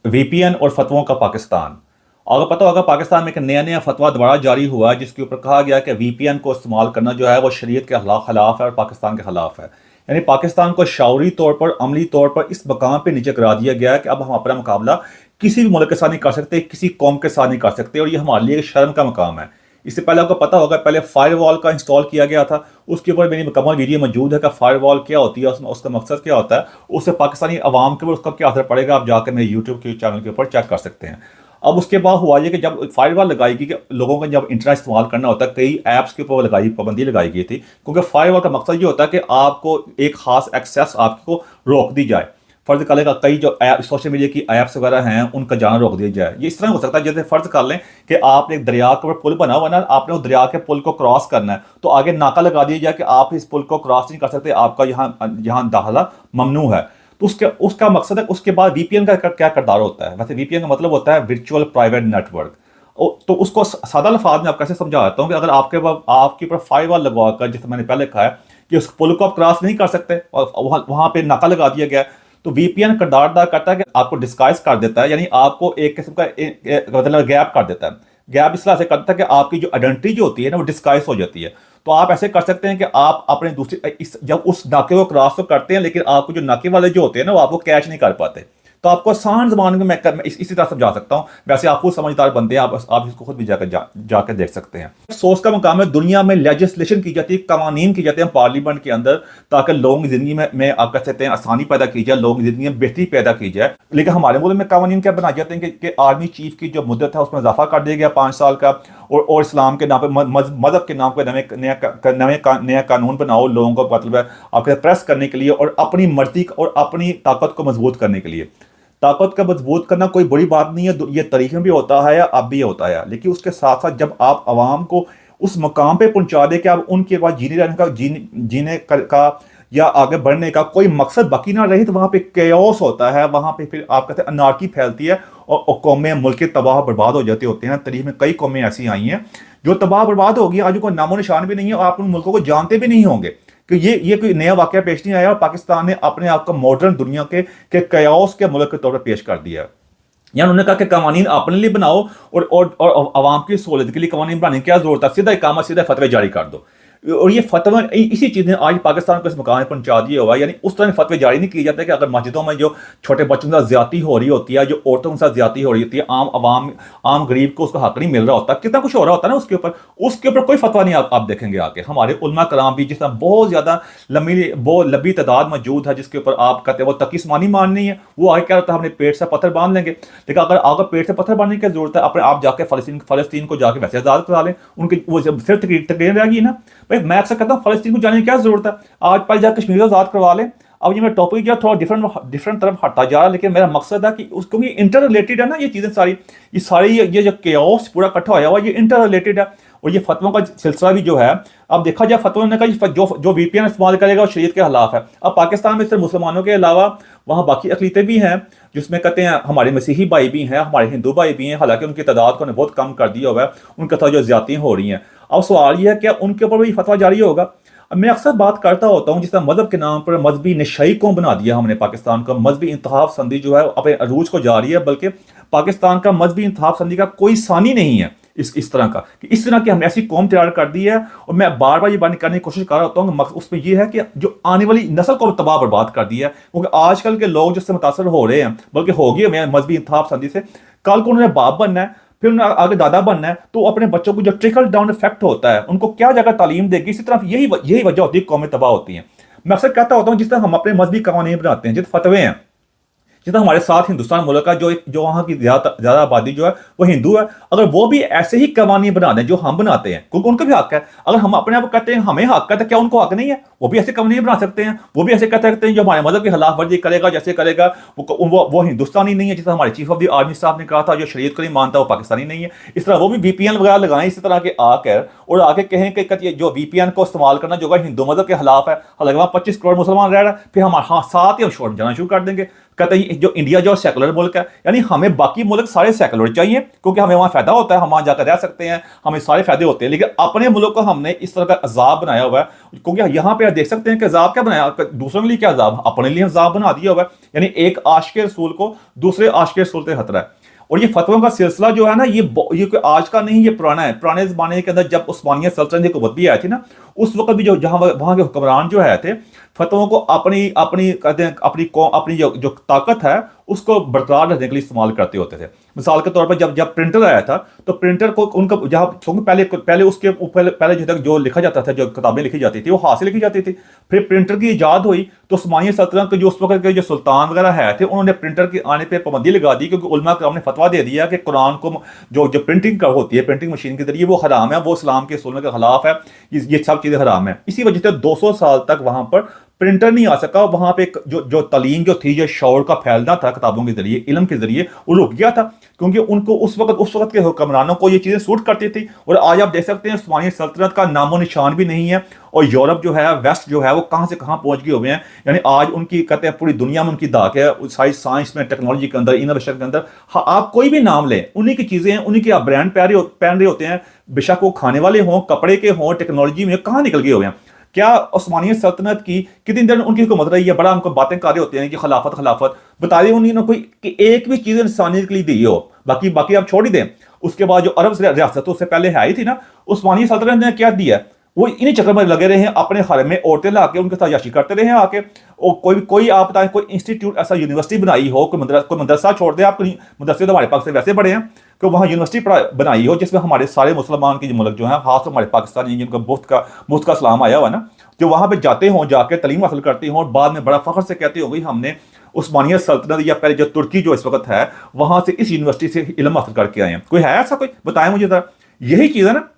VPN और फतवों का पाकिस्तान। अगर पता होगा पाकिस्तान में एक नया नया फतवा दोबारा जारी हुआ है जिसके ऊपर कहा गया कि वीपीएन को इस्तेमाल करना जो है वो शरीयत के खिलाफ है और पाकिस्तान के खिलाफ है। यानी पाकिस्तान को शौरी तौर पर अमली तौर पर इस मकाम पर नीचे करा दिया गया है कि अब हम अपना मुकाबला किसी भी मुल्क के साथ नहीं कर सकते, किसी कौम के साथ नहीं कर सकते, और ये हमारे लिए एक शर्म का मकाम है। इससे पहले आपको पता होगा पहले फायरवॉल का इंस्टॉल किया गया था। उसके ऊपर मेरी मुकम्मल वीडियो मौजूद है कि फायरवॉल क्या होती है, उसका मकसद क्या होता है, उससे पाकिस्तानी अवाम के ऊपर उसका क्या असर पड़ेगा, आप जाकर मेरे यूट्यूब के चैनल के ऊपर चेक कर सकते हैं। अब उसके बाद हुआ ये कि जब फायरवॉल लगाई गई कि लोगों को जब इंटरनेट इस्तेमाल करना होता है, कई ऐप्स के ऊपर पाबंदी लगाई गई थी, क्योंकि फायरवॉल का मकसद ये होता है कि आपको एक खास एक्सेस आपको रोक दी जाए। फर्ज कर लेगा कई जो ऐप सोशल मीडिया की ऐप्स वगैरह हैं उनका जाना रोक दिया जाए। ये इस तरह हो सकता है जैसे फर्ज कर लें कि आपने एक दरिया के ऊपर पुल बना हुआ ना, आपने उस दरिया के पुल को क्रॉस करना है तो आगे नाका लगा दिया जाए कि आप इस पुल को क्रॉस नहीं कर सकते, आपका यहाँ दाखिला ममनू है। तो उसका मकसद है। उसके बाद वीपीएन का क्या किरदार होता है? वैसे वीपीएन का मतलब होता है वर्चुअल प्राइवेट नेटवर्क। तो उसको सादा लफाज में आप कैसे समझाता हूँ कि अगर आपके ऊपर फायरवॉल लगवा कर, जैसे मैंने पहले कहा है कि उस पुल को आप क्रॉस नहीं कर सकते और वहां पे नाका लगा दिया गया, तो वीपीएन किरदार अदा करता है कि आपको डिस्गाइज कर देता है, यानी आपको एक किस्म का मतलब गैप कर देता है। गैप इस तरह से करता है कि आपकी जो आइडेंटिटी जो होती है ना वो डिस्गाइज हो जाती है। तो आप ऐसे कर सकते हैं कि आप अपने जब उस नाके को क्रॉस तो करते हैं लेकिन आपको जो नाके वाले जो होते हैं ना वो आपको कैच नहीं कर पाते। तो आपको आसान जबान में मैं इसी तरह समझा सकता हूँ। वैसे आप खुद समझदार बनते हैं, आप इसको खुद भी जाकर देख सकते हैं। सोच का मुकाम है, दुनिया में लेजिस्लेशन की जाती है, कवानीन की जाते हैं पार्लियामेंट के अंदर, ताकि लोगों की जिंदगी में आप कह सकते हैं आसानी पैदा की जाए, लोगों की जिंदगी में बेहतरी पैदा की जाए। लेकिन हमारे मुल्क में कवानीन क्या बनाए जाते हैं कि आर्मी चीफ की जो मुद्दत है उसमें इजाफा कर दिया गया 5 साल का, और इस्लाम के नाम पर मजहब के नाम पर नया कानून बनाओ लोगों को, मतलब है आपके प्रेस करने के लिए और अपनी मर्जी और अपनी ताकत को मजबूत करने के लिए। ताकत का मजबूत करना कोई बड़ी बात नहीं है, ये तरीके में भी होता है या अब भी होता है। लेकिन उसके साथ साथ जब आप आवाम को उस मकाम पे पहुंचा दे कि आप उनके पास जीने का या आगे बढ़ने का कोई मकसद बाकी ना रहे, तो वहां पे केओस होता है, वहां पे फिर आप कहते हैं अनार्की फैलती है और कौमें मुल्क तबाह बर्बाद हो जाते होते हैं। तारीख में कई कौमें ऐसी आई हैं जो तबाह बर्बाद होगी, आज उनको नामो निशान भी नहीं है और आप उन मुल्कों को जानते भी नहीं होंगे कि ये कोई नया वाकया पेश नहीं आया और पाकिस्तान ने अपने आप को मॉडर्न दुनिया के कयास के मुल्क के तौर पर पेश कर दिया। यानी उन्होंने कहा कि कवानीन अपने लिए बनाओ और आवाम की सहूलत के लिए कवानीन बनाने की क्या जरूरत है, सीधा इकामा सीधा फतवे जारी कर दो। और ये फतवा इसी चीज़ ने आज पाकिस्तान को इस मुकाम पर पहुंचा दिया हुआ है। यानी उस तरह फतवे जारी नहीं किए जाते कि अगर मस्जिदों में जो छोटे बच्चों के साथ ज्यादती हो रही होती है, जो औरतों के साथ ज्यादती हो रही होती है, आम गरीब को उसका हक नहीं मिल रहा होता, कितना कुछ हो रहा होता है ना, उसके ऊपर कोई फतवा नहीं आप देखेंगे आके। हमारे उलमा कराम भी जिस तरह बहुत ज्यादा लंबी तादाद मौजूद है जिसके ऊपर आप कहते हैं वो तकीस्मानी माननी है, वो आगे क्या होता है हमने पेट से पत्थर बांध लेंगे। लेकिन अगर पेट से पत्थर बांधने की जरूरत है, अपने आप जाके फलस्तीन को जाके वैसे आजाद करा लें, उनकी वो सिर्फ तकरीर रहेगी ना भाई। मैं अक्सर कहता हूँ फलस्तीन को जाने की क्या जरूरत है, आज पहले जाकर कश्मीर आजाद करवा लें। अब ये मेरा टॉपिक जो थोड़ा डिफरेंट तरफ हटता जा रहा है, लेकिन मेरा मकसद है कि उसको भी इंटर रिलेटेड है ना, ये चीजें सारी ये जो केओस पूरा इकट्ठा होया हुआ ये इंटर रिलेटेड है। और ये फतवों का सिलसिला भी जो है, अब देखा जाए फतवा ने कहा जो वीपीएन इस्तेमाल करेगा वो शरीयत के खिलाफ है। अब पाकिस्तान में सिर्फ मुसलमानों के अलावा वहाँ बाकी अक़लीतें भी हैं जिसमें कहते हैं हमारे मसीही भाई भी हैं, हमारे हिंदू भाई भी हैं, हालांकि उनकी तादाद को बहुत कम कर दिया हुआ है, उनके साथ जो ज्यादतियाँ हो रही हैं। अब सवाल यह है क्या उनके ऊपर भी फतवा जारी होगा? अब मैं अक्सर बात करता होता हूँ जिस तरह मजहब के नाम पर मजहबी नशाई कौम बना दिया हमने पाकिस्तान का, मजहबी इंतखाब संदी जो है अपने अरूज को जा रही है, बल्कि पाकिस्तान का मजहबी इंतखाब संदी का कोई सानी नहीं है इस तरह का, कि इस तरह की हमने ऐसी कौम तैयार कर दी है। और मैं बार बार ये बात करने की कोशिश कर रहा होता हूँ, उसमें यह है कि जो आने वाली नस्ल को तबाह बर्बाद कर दिया है, क्योंकि आजकल के लोग जिससे मुतासर हो रहे हैं, बल्कि हो गए मजहबी इंतखाब संदी से, कल को उन्होंने बाप बनना है, फिर उन्हें आगे दादा बनना है, तो अपने बच्चों को जो ट्रिकल डाउन इफेक्ट होता है उनको क्या जगह तालीम देगी। इसी तरह यही वजह होती है कौमें तबाह होती हैं। मैं अक्सर कहता होता हूँ जिस तरह हम अपने मजहबी कानून बनाते हैं, जिस फतवे हैं, जितना हमारे साथ हिंदुस्तान मुल्क का जो वहाँ की ज्यादा आबादी जो है वो हिंदू है, अगर वो भी ऐसे ही कवानीन बना दें जो हम बनाते हैं, क्योंकि उनका भी हक है। अगर हम अपने आप कहते हैं हमें हक है तो क्या उनको हक नहीं है? वो भी ऐसे कवानीन बना सकते हैं, वो भी ऐसे कह सकते हैं जो हमारे मजहब की खिलाफ वर्जी करेगा, जैसे करेगा वो हिंदुस्तानी नहीं है। जिस तरह हमारे चीफ ऑफ द आर्मी साहब ने कहा था जो शरीयत को नहीं मानता वो पाकिस्तानी नहीं है, इस तरह वो भी वीपीएन वगैरह लगाएं इसी तरह के आकर और आगे कहें कि जो वीपीएन को इस्तेमाल करना जो हिंदू मजहब के खिलाफ है, हालांकि वहाँ 25 करोड़ मुसलमान रह रहा है, फिर हम साथ ही शोर जाना शुरू कर देंगे। कहते हैं जो इंडिया जो सेकुलर मुल्क है, यानी हमें बाकी मुल्क सारे सेकुलर चाहिए क्योंकि हमें वहाँ फ़ायदा होता है, हम वहाँ जाकर रह सकते हैं, हमें सारे फ़ायदे होते हैं। लेकिन अपने मुल्क को हमने इस तरह का अजाब बनाया हुआ है, क्योंकि यहाँ पे आप देख सकते हैं कि अजाब क्या बनाया, दूसरों के लिए क्या अजाब, अपने लिए अजाब बना दिया हुआ है। यानी एक आशिक रसूल को दूसरे आशिक रसूल से खतरा है। और ये फतवों का सिलसिला जो है ना, ये कोई आज का नहीं, ये पुराना है। पुराने ज़माने के अंदर जब उस्मानिया सल्तनत की हुकूमत भी आई थी ना, उस वक्त भी जो जहाँ वहाँ के हुक्मरान जो है थे, फतवों को अपनी अपनी कहते हैं अपनी जो ताकत है उसको बरकरार रखने के लिए इस्तेमाल करते होते थे। मिसाल के तौर पर जब प्रिंटर आया था, तो प्रिंटर को उनका जहाँ क्योंकि पहले उसके पहले जो तक जो लिखा जाता था, जो किताबें लिखी जाती थी वो हाथ से लिखी जाती थी। फिर प्रिंटर की इजाद हुई तो उस्मानिया सल्तनत के जो उस वक्त के जो सुल्तान वगैरह है थे, उन्होंने प्रिंटर के आने पर पाबंदी लगा दी, क्योंकि उलमा कराम ने फतवा दे दिया कि कुरान को जो प्रिंटिंग होती है प्रिंटिंग मशीन के जरिए, वो हराम है, वो इस्लाम के उसूलों के खिलाफ है, ये सब चीज़ें हराम है। इसी वजह से 200 साल तक वहाँ पर प्रिंटर नहीं आ सका। वहाँ पे जो तालीम जो थी, जो शौर का फैलना था किताबों के जरिए, इल्म के जरिए, वो रुक गया था, क्योंकि उनको उस वक्त के हुक्मरानों को ये चीज़ें सूट करती थी। और आज आप देख सकते हैं उस्मानिया सल्तनत का नामो निशान भी नहीं है, और यूरोप जो है, वेस्ट जो है, वो कहाँ से कहाँ पहुँच गए हुए हैं। यानी आज उनकी कहते हैं पूरी दुनिया में उनकी धाक है, साइंस में, टेक्नोलॉजी के अंदर, इनोवेशन के अंदर। हाँ, आप कोई भी नाम लें, उन्हीं की चीज़ें हैं, उन्हीं के आप ब्रांड पहन रहे होते हैं, बेशक वो खाने वाले हों, कपड़े के हों, टेक्नोलॉजी में कहाँ निकल गए हुए हैं। क्या उस्मानिया सल्तनत की कितनी देर उनकी हुकूमत रही है, बड़ा हमको बातें कर रहे होते हैं कि खिलाफत खिलाफत, बताइए उन्होंने कोई कि एक भी चीज़ इंसानियत के लिए दी हो। बाकी आप छोड़ ही दें। उसके बाद जो अरब रियासतों से पहले है ही थी ना, उस्मानिया सल्तनत ने क्या दिया, वो इन्हीं चक्कर में लगे रहे हैं, अपने हरम में औरतें ला के उनके साथ याशी करते रहे हैं आके। और कोई आप बताएं, कोई इंस्टीट्यूट ऐसा यूनिवर्सिटी बनाई हो, कोई मदरसा छोड़ दे आप, मदरसे तो हमारे पास से वैसे बड़े हैं कि वहाँ यूनिवर्सिटी बनाई हो जिसमें हमारे सारे मुसलमान के मुल्क जो हैं, खास हमारे पाकिस्तान जिनका मुफ्त का इस्लाम आया हुआ ना, जो वहाँ पे जाते हों, जाके तालीम हासिल करते हों, और बाद में बड़ा फख्र से कहते हो गई हमने उस्मानिया सल्तनत या पहले जो तुर्की जो इस वक्त है, वहाँ से इस यूनिवर्सिटी से इल्म हासिल करके आए हैं। कोई है ऐसा, कोई बताएं मुझे जरा। यही चीज़ है ना,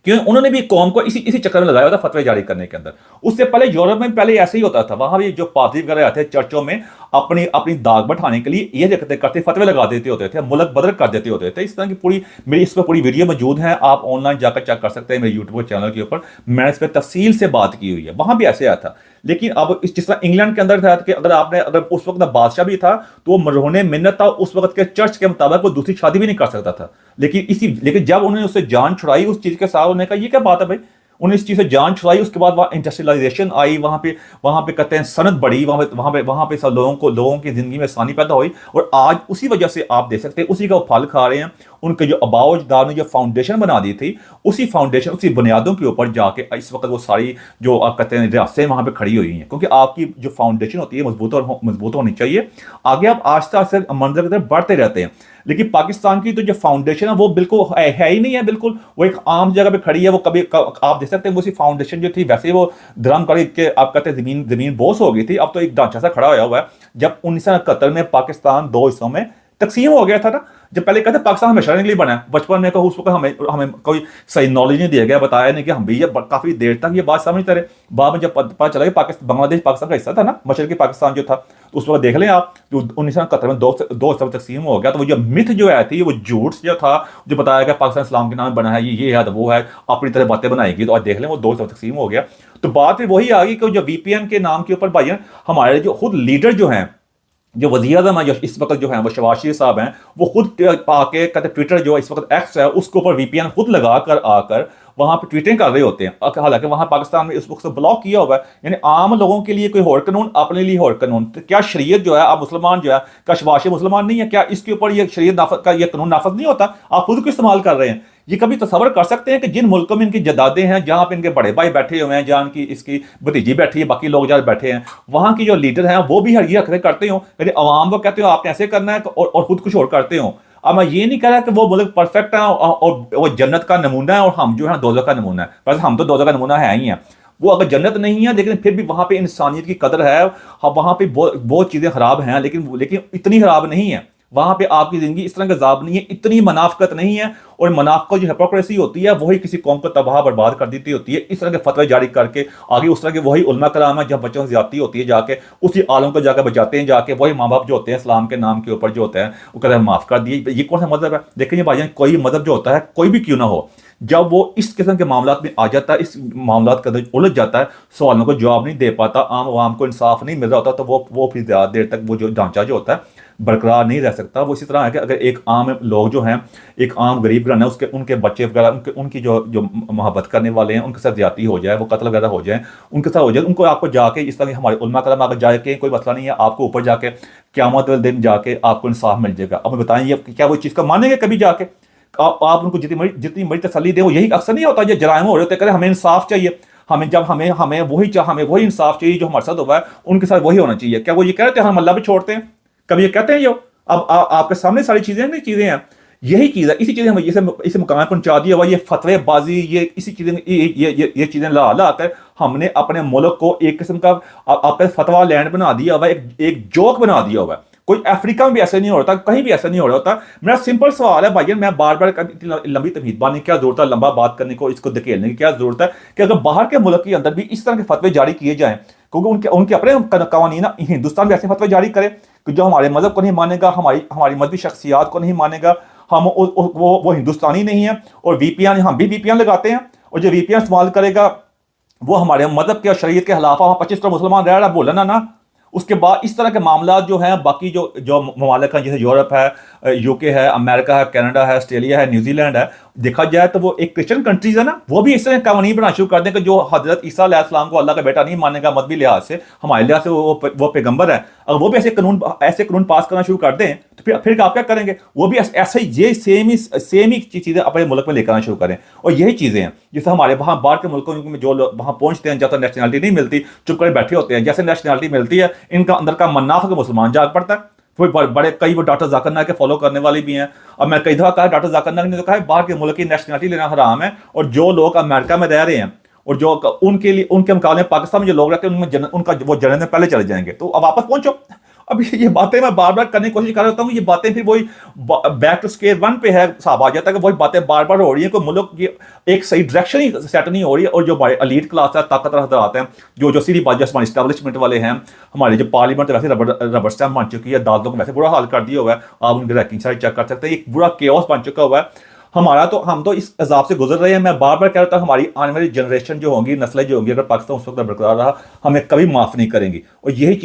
क्यों उन्होंने भी कौम को इसी चक्कर में लगाया था फतवे जारी करने के अंदर। उससे पहले यूरोप में पहले ऐसे ही होता था, वहां भी जो पादरी वगैरह आते थे चर्चों में अपनी अपनी दाग बैठाने के लिए ये करते फतवे लगा देते होते थे, मुल्क बदल कर देते होते थे। इस तरह की मेरी इस पर पूरी वीडियो मौजूद है, आप ऑनलाइन जाकर चेक कर सकते हैं मेरे यूट्यूब चैनल के ऊपर। मैंने इस पर तफसील से बात की हुई है, वहां भी ऐसे आया था। लेकिन अब जिस तरह इंग्लैंड के अंदर था कि अगर उस वक्त बादशाह भी था तो वो मरहूने मिन्नत था, उस वक्त के चर्च के मुताबिक वो दूसरी शादी भी नहीं कर सकता था। लेकिन जब उन्होंने उससे जान छुड़ाई उस चीज़ के साथ, उन्होंने कहा ये क्या बात है भाई, उन्हें इस चीज़ से जान छुड़ाई। उसके बाद वहाँ इंडस्ट्रियलाइजेशन आई, वहाँ पे कहते हैं सनत बढ़ी, वहाँ पे सब लोगों की ज़िंदगी में आसानी पैदा हुई। और आज उसी वजह से आप देख सकते हैं उसी का फल खा रहे हैं। उनके जो आबाओ अजदाद ने जो फाउंडेशन बना दी थी, उसी फाउंडेशन, उसी बुनियादों के ऊपर जाके इस वक्त वो सारी जो आप कहते हैं रियासतें वहाँ पे खड़ी हुई हैं, क्योंकि आपकी जो फाउंडेशन होती है मजबूत होनी चाहिए। आगे आप आस्ते आस्ते मंजिल की तरफ बढ़ते रहते हैं। लेकिन पाकिस्तान की तो जो फाउंडेशन है वो बिल्कुल है ही नहीं है, बिल्कुल वो एक आम जगह पे खड़ी है। वो कभी आप देख सकते हैं उसी फाउंडेशन जो थी वैसे वो धर्म के आप कहते हैं जमीन बोस हो गई थी। अब तो एक ढांचा सा खड़ा हुआ है। जब 1971 में पाकिस्तान 2 हिस्सों में तकसीम हो गया था ना, जब पहले कहते पाकिस्तान हमेशा के लिए बना है, बचपन में उस वक्त हमें कोई सही नॉलेज नहीं दिया गया, बताया नहीं कि हम भी ये काफी देर तक ये बात समझते रहे। बाद में जब पता चला कि बांग्लादेश पाकिस्तान का हिस्सा था ना, मशरकी पाकिस्तान जो था, तो उस वक्त देख लें आप, जो 1971 में दो हिस्सों में तकसीम हो गया, तो वो जो मिथ जो है थी, वो झूठ जो था, जो बताया गया पाकिस्तान इस्लाम के नाम बना है, ये है, तो वो है, अपनी तरह बातें बनाएगी। तो आज देख लें वो 2 हिस्सों में तकसीम हो गया। तो बात फिर वही आ गई कि जो VPN के नाम के ऊपर भाई हमारे जो खुद लीडर जो हैं, जो वज़ीर-ए-आज़म है जो इस वक्त जो है वो शहबाज शरीफ साहब हैं, वो खुद पाके कहते ट्विटर जो इस वक्त एक्स है उसके ऊपर VPN खुद लगा कर आकर वहाँ पे ट्वीटिंग कर रहे होते हैं। हालांकि वहाँ पाकिस्तान में इस वक्त ब्लॉक किया हुआ है। यानी आम लोगों के लिए कोई और कानून, अपने लिए और कानून। तो क्या शरीयत जो है, आप मुसलमान जो है, क्या शहबाज शरीफ मुसलमान नहीं है? क्या इसके ऊपर ये शरीयत का ये कानून नाफज नहीं होता? आप खुद को इस्तेमाल कर रहे हैं। ये कभी तसव्वुर कर सकते हैं कि जिन मुल्कों में इनकी जदादें हैं, जहाँ पे इनके बड़े भाई बैठे हुए हैं, जहाँ की इसकी भतीजी बैठी है, बाकी लोग जहाँ बैठे हैं, वहाँ की जो लीडर हैं वो भी ये हरकतें करते हो, यदि अवाम को कहते हो आपने ऐसे करना है और खुद कुछ और करते हो। अब मैं ये नहीं कह रहा कि वो मुल्क परफेक्ट है और वो जन्नत का नमूना है और हम जो है दोज़ख का नमूना है। बस हम तो दोज़ख का नमूना है ही है। वो अगर जन्नत नहीं है लेकिन फिर भी वहाँ पे इंसानियत की कदर है। वहाँ पे बहुत चीज़ें खराब हैं, लेकिन इतनी खराब नहीं है। वहाँ पे आपकी ज़िंदगी इस तरह का ज़ाब नहीं है, इतनी मनाफ़कत नहीं है। और मनाफ़कत जो हिपोक्रेसी होती है वही किसी कौम को तबाह बर्बाद कर देती होती है। इस तरह के फतवे जारी करके आगे उस तरह के वही उलमा कराम है, जब बच्चों से ज़्यादती होती है जाके उसी आलम को जाकर बचाते हैं, जाके वही माँ बाप जो होते हैं इस्लाम के नाम के ऊपर जो होते हैं वो कहते हैं माफ़ कर दिए। ये कौन सा मज़हब है? देखिए भाईजान, कोई मज़हब जो होता है, कोई भी क्यों ना हो, जब वो इस किस्म के मामला में आ जाता है, इस मामला के अंदर उलझ जाता है, सवालों को जवाब नहीं दे पाता, आम आवाम को इंसाफ नहीं मिल रहा होता, तो वो फिर ज़्यादा देर तक वो जो ढांचा जो होता है बरकरार नहीं रह सकता। वो इसी तरह है कि अगर एक आम लोग जो हैं, एक आम गरीब घराना, उसके उनके बच्चे वगैरह उनकी जो जो मोहब्बत करने वाले हैं, उनके साथ ज्यादती हो जाए, वो कत्ल वगैरह हो जाए, उनके साथ हो जाए, उनको आपको जाके इस तरह हमारे उलमा करम आगे जाके कोई मसला नहीं है, आपको ऊपर जाके क़यामत वाले दिन जाके आपको इंसाफ मिल जाएगा। अब बताएं ये क्या वो चीज़ का मानेंगे कभी जाके? आप उनको जितनी बड़ी तसल्ली दें, वो यही अक्सर नहीं होता, जो जराइम हो रहे होते करें हमें इंसाफ चाहिए, हमें जब हमें हमें वही इंसाफ चाहिए जो हमारे साथ हुआ है, उनके साथ वही होना चाहिए। क्या वो ये कह रहे थे हम अल्लाह भी छोड़ते हैं? कभी ये कहते हैं? जो अब आपके सामने सारी चीजें हैं, यही चीज है, इसी चीजें हम इसे मुकाम पहुंचा दिया हुआ, ये फतवेबाजी, ये इसी चीजें ये चीजें ला आकर हमने अपने मुल्क को एक किस्म का आपका फतवा लैंड बना दिया हुआ, एक जोक बना दिया हुआ है। कोई अफ्रीका में भी ऐसा नहीं हो रहा, कहीं भी ऐसा नहीं हो रहा होता। मेरा सिंपल सवाल है भाई, मैं बार बार इतनी लंबी तमीज़बानी क्या जरूरत है, लंबा बात करने को, इसको धकेलने की क्या जरूरत है कि अगर बाहर के मुल्क के अंदर भी इस तरह के फतवे जारी किए जाएं, क्योंकि उनके अपने कवानीन, हिंदुस्तान भी ऐसे फतवे जारी करे कि जो हमारे मजहब को नहीं मानेगा, हमारी मजहबी शख्सियात को नहीं मानेगा, हम वो हिंदुस्तानी नहीं है, और वीपीएन, हम भी वीपीएन लगाते हैं, और जो वीपीएन इस्तेमाल करेगा वो हमारे मजहब के और शरीयत के खिलाफ, वहाँ 25 करोड़ मुसलमान रह रहा है, बोला ना। उसके बाद इस तरह के मामला जो हैं बाकी जो जो ममालिक हैं, जैसे यूरोप है, यूके है, अमेरिका है, कनाडा है, ऑस्ट्रेलिया है, न्यूजीलैंड है, देखा जाए तो वो एक क्रिश्चियन कंट्रीज है ना, वो भी इस तरह कानून बना शुरू कर दें कि जो हजरत ईसा अलैहिस्सलाम को अल्लाह का बेटा नहीं मानेगा मजहबी लिहाज से, हमारे लिहाज से वो पैगंबर है, अगर वो भी ऐसे कानून पास करना शुरू कर दें तो फिर आप क्या करेंगे? वो भी ऐसे ये सेम ही चीज़ें अपने मुल्क में लेकर आना शुरू करें। और यही चीज़ें हैं जैसे हमारे वहाँ बाहर के मुल्कों में जो लोग वहाँ पहुँचते हैं, जब तक नेशनलिटी नहीं मिलती चुप कर बैठे होते हैं, जैसे नेशनलिटी मिलती है इनका अंदर का मन्नाफ के मुसलमान जाग पड़ता है। कोई बड़े कई वो डॉक्टर जाकिर नाइक के फॉलो करने वाले भी हैं। अब मैं कई दफ़ा कहा, डॉक्टर जाकिर नाइक ने तो कहा है बाहर के मुल्क की नेशनलिटी लेना हराम है, और जो लोग अमेरिका में रह रहे हैं और जो उनके लिए उनके मुकाबले पाकिस्तान में जो लोग रहते हैं उनमें उनका वो जनरल में पहले चले जाएंगे, तो अब वापस पहुंचो। अब ये बातें मैं बार बार करने की कोशिश कर रहा हूँ, ये बातें फिर वही बैक टू स्क्वायर वन पे है, साहब आ जाता है कि वही बातें बार बार हो रही हैं, कोई मुल्क की एक सही डायरेक्शन ही सेट नहीं हो रही है। और जो हमारे एलीट क्लास है, ताकतवर हजरात हैं, जो सीधी बात हमारे इस्टेब्लिशमेंट वाले हैं, हमारे जो पार्लियामेंट वैसे रबर स्टैम्प बन चुकी है, अदालतों को वैसे बुरा हाल कर दिया हुआ है, आप उनकी रैंकिंग साइड चेक कर सकते हैं, एक बुरा केओस बन चुका हुआ है हमारा। तो हम तो इस अजाब से गुजर रहे हैं। मैं बार बार कह रहा था हमारी आने वाली जनरेशन जो होंगी, नस्लें जो होंगी, अगर पाकिस्तान उस वक्त बरकरार रहा, हमें कभी माफ़ नहीं करेंगी। और यही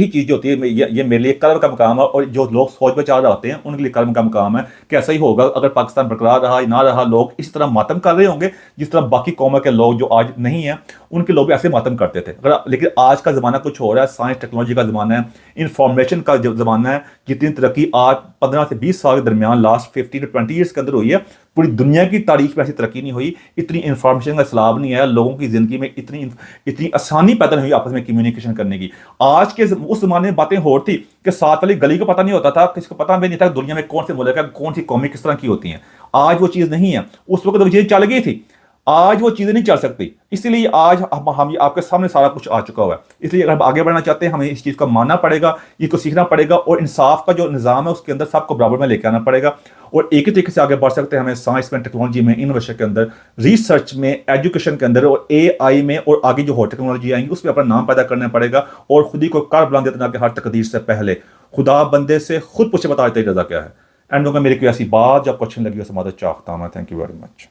चीज़ जो होती है, ये मेरे लिए कर्म का मकाम है, और जो लोग सोच विचार होते हैं उनके लिए कर्म का मकाम है कि ऐसा ही होगा अगर पाकिस्तान बरकरार रहा ना रहा, लोग इस तरह मातम कर रहे होंगे जिस तरह बाकी कौमों के लोग जो आज नहीं हैं उनके लोग भी ऐसे मातम करते थे। लेकिन आज का ज़माना कुछ हो रहा है, साइंस टेक्नोलॉजी का ज़माना है, इंफॉर्मेशन का ज़माना है। जितनी तरक्की आज 15 से 20 साल के दरमियान लास्ट 15 to 20 ईयर्स के अंदर हुई है, पूरी दुनिया की तारीख में ऐसी तरक्की नहीं हुई, इतनी इंफॉर्मेशन का सैलाब नहीं आया, लोगों की ज़िंदगी में इतनी आसानी पैदा नहीं हुई आपस में कम्युनिकेशन करने की। आज के उस ज़माने में बातें हो रही थी कि साथ वाली गली को पता नहीं होता था, किसी को पता भी नहीं था दुनिया में कौन से मुल्क है, कौन सी कौमें किस तरह की होती हैं। आज वो चीज़ नहीं है, उस वक्त वो चीज़ें चल गई थी, आज वो चीज़ें नहीं चल सकती। इसलिए आज हम आपके सामने सारा कुछ आ चुका हुआ है। इसलिए अगर हम आगे बढ़ना चाहते हैं, हमें इस चीज़ को मानना पड़ेगा, इसको सीखना पड़ेगा, और इंसाफ का जो निज़ाम है उसके अंदर सबको बराबर में लेकर आना पड़ेगा। और एक ही तरीके से आगे बढ़ सकते हैं हमें साइंस में, टेक्नोलॉजी में, इनोवेशन के अंदर, रिसर्च में, एजुकेशन के अंदर, और AI में, और आगे जो हो टेक्नोलॉजी आएंगी उसमें अपना नाम पैदा करना पड़ेगा, और खुद ही को कार बुलंद देना कि हर तकदीर से पहले खुदा बंदे से खुद पूछे बता तेरी रज़ा क्या है। एंड होगा मेरी कोई ऐसी बात जो आपको अच्छी लगी हो समाज चाहता हूँ। Thank you very much.